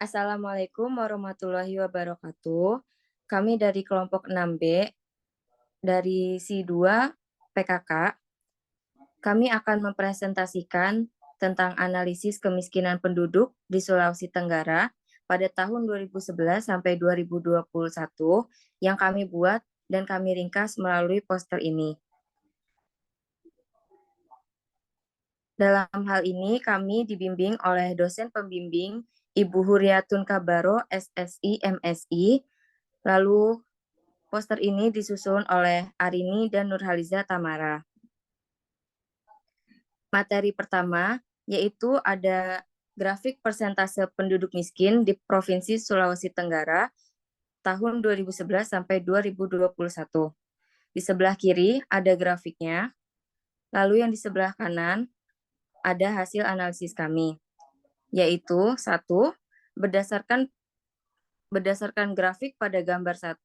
Assalamualaikum warahmatullahi wabarakatuh. Kami dari kelompok 6B, dari Si 2 PKK, kami akan mempresentasikan tentang analisis kemiskinan penduduk di Sulawesi Tenggara pada tahun 2011 sampai 2021 yang kami buat dan kami ringkas melalui poster ini. Dalam hal ini kami dibimbing oleh dosen pembimbing Ibu Huriatun Kabaro, SSI, MSI. Lalu poster ini disusun oleh Arini dan Nurhaliza Tamara. Materi pertama yaitu ada grafik persentase penduduk miskin di Provinsi Sulawesi Tenggara tahun 2011 sampai 2021. Di sebelah kiri ada grafiknya, lalu yang di sebelah kanan ada hasil analisis kami, yaitu satu, berdasarkan grafik pada gambar 1,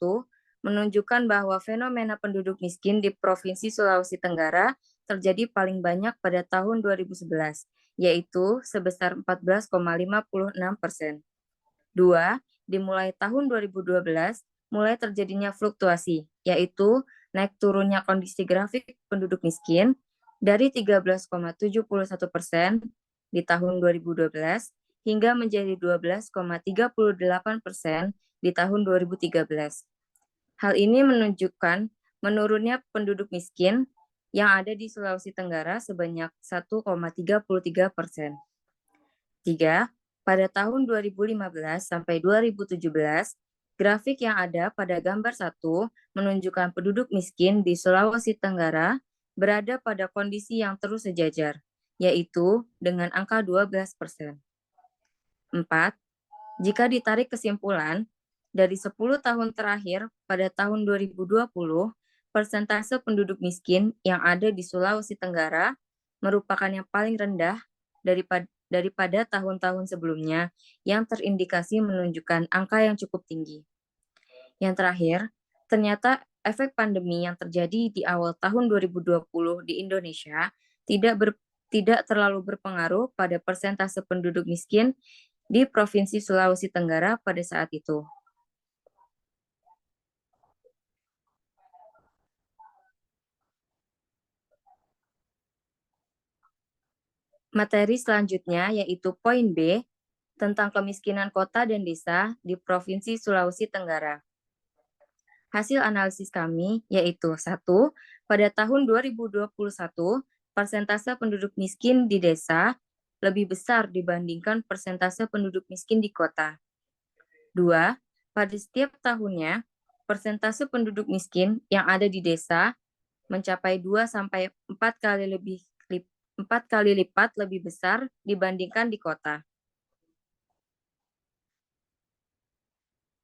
menunjukkan bahwa fenomena penduduk miskin di Provinsi Sulawesi Tenggara terjadi paling banyak pada tahun 2011, yaitu sebesar 14,56%. 2, dimulai tahun 2012, mulai terjadinya fluktuasi, yaitu naik turunnya kondisi grafik penduduk miskin dari 13,71% di tahun 2012 hingga menjadi 12,38% di tahun 2013. Hal ini menunjukkan menurunnya penduduk miskin yang ada di Sulawesi Tenggara sebanyak 1,33%. 3. Pada tahun 2015 sampai 2017, grafik yang ada pada gambar 1 menunjukkan penduduk miskin di Sulawesi Tenggara berada pada kondisi yang terus sejajar, yaitu dengan angka 12%. 4. Jika ditarik kesimpulan, dari 10 tahun terakhir pada tahun 2020, persentase penduduk miskin yang ada di Sulawesi Tenggara merupakan yang paling rendah daripada tahun-tahun sebelumnya yang terindikasi menunjukkan angka yang cukup tinggi. Yang terakhir, ternyata efek pandemi yang terjadi di awal tahun 2020 di Indonesia tidak terlalu berpengaruh pada persentase penduduk miskin di Provinsi Sulawesi Tenggara pada saat itu. Materi selanjutnya yaitu poin B tentang kemiskinan kota dan desa di Provinsi Sulawesi Tenggara. Hasil analisis kami yaitu 1. Pada tahun 2021, persentase penduduk miskin di desa lebih besar dibandingkan persentase penduduk miskin di kota. 2. Pada setiap tahunnya, persentase penduduk miskin yang ada di desa mencapai 2 sampai 4 kali lipat lebih besar dibandingkan di kota.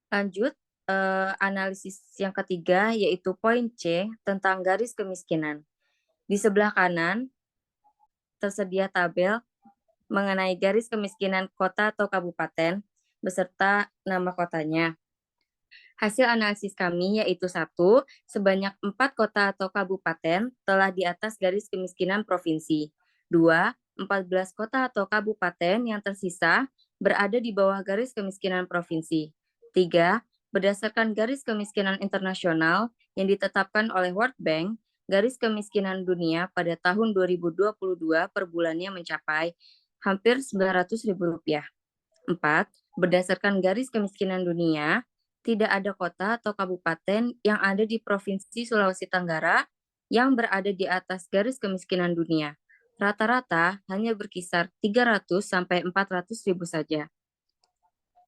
Lanjut, analisis yang ketiga yaitu poin C tentang garis kemiskinan. Di sebelah kanan tersedia tabel mengenai garis kemiskinan kota atau kabupaten beserta nama kotanya. Hasil analisis kami yaitu 1, sebanyak 4 kota atau kabupaten telah di atas garis kemiskinan provinsi. 2, 14 kota atau kabupaten yang tersisa berada di bawah garis kemiskinan provinsi. 3, berdasarkan garis kemiskinan internasional yang ditetapkan oleh World Bank, garis kemiskinan dunia pada tahun 2022 per bulannya mencapai hampir Rp900.000. 4, berdasarkan garis kemiskinan dunia, tidak ada kota atau kabupaten yang ada di Provinsi Sulawesi Tenggara yang berada di atas garis kemiskinan dunia. Rata-rata hanya berkisar 300 sampai 400 ribu saja.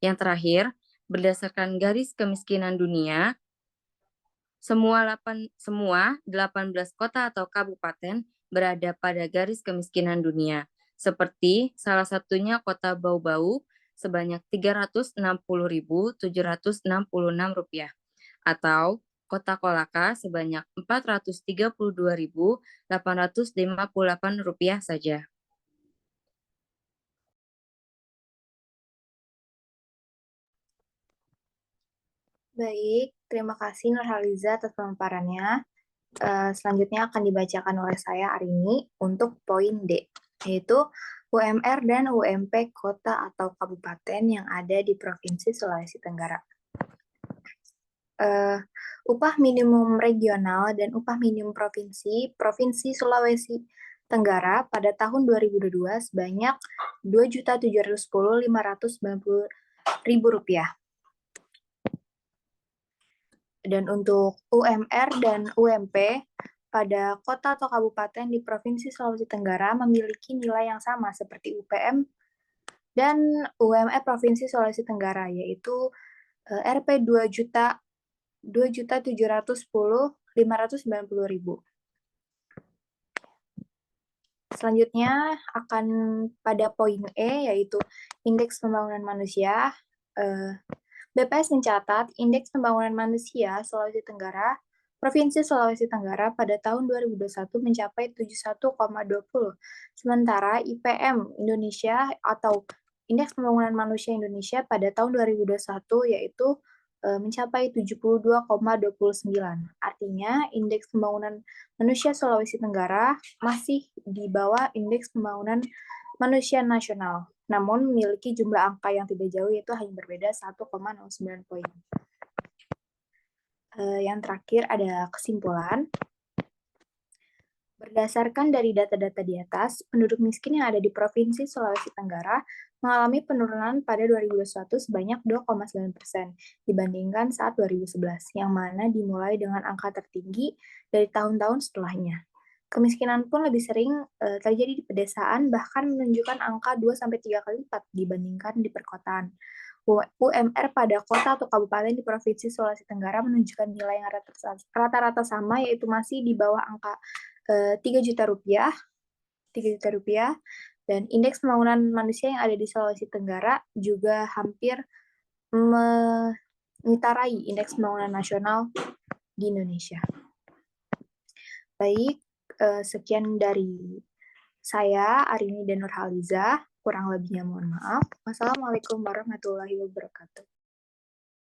Yang terakhir, berdasarkan garis kemiskinan dunia, semua 18 kota atau kabupaten berada pada garis kemiskinan dunia, seperti salah satunya kota Bau-Bau sebanyak Rp360.766 atau kota Kolaka sebanyak Rp432.858 saja. Baik, terima kasih Nurhaliza atas pemaparannya. Selanjutnya akan dibacakan oleh saya Arini untuk poin D, yaitu UMR dan UMP kota atau kabupaten yang ada di Provinsi Sulawesi Tenggara. Upah minimum regional dan upah minimum Provinsi Sulawesi Tenggara pada tahun 2022 sebanyak Rp2.710.590.000. Dan untuk UMR dan UMP pada kota atau kabupaten di Provinsi Sulawesi Tenggara memiliki nilai yang sama seperti UPM dan UMR Provinsi Sulawesi Tenggara, yaitu Rp 2.710.590.000. Selanjutnya akan pada poin E, yaitu Indeks Pembangunan Manusia. BPS mencatat Indeks Pembangunan Manusia Sulawesi Tenggara, Provinsi Sulawesi Tenggara pada tahun 2021 mencapai 71,20. Sementara IPM Indonesia atau Indeks Pembangunan Manusia Indonesia pada tahun 2021 yaitu mencapai 72,29. Artinya, Indeks Pembangunan Manusia Sulawesi Tenggara masih di bawah Indeks Pembangunan Manusia Nasional, namun memiliki jumlah angka yang tidak jauh, yaitu hanya berbeda 1,09 poin. Yang terakhir ada kesimpulan. Berdasarkan dari data-data di atas, penduduk miskin yang ada di Provinsi Sulawesi Tenggara mengalami penurunan pada 2021 sebanyak 2,9% dibandingkan saat 2011, yang mana dimulai dengan angka tertinggi dari tahun-tahun setelahnya. Kemiskinan pun lebih sering terjadi di pedesaan, bahkan menunjukkan angka 2-3 kali lipat dibandingkan di perkotaan. UMR pada kota atau kabupaten di Provinsi Sulawesi Tenggara menunjukkan nilai yang rata-rata sama, yaitu masih di bawah angka 3 juta rupiah, dan indeks pembangunan manusia yang ada di Sulawesi Tenggara juga hampir mengitarai indeks pembangunan nasional di Indonesia. Baik, sekian dari saya, Arini dan Nurhaliza. Kurang lebihnya mohon maaf. Wassalamualaikum warahmatullahi wabarakatuh.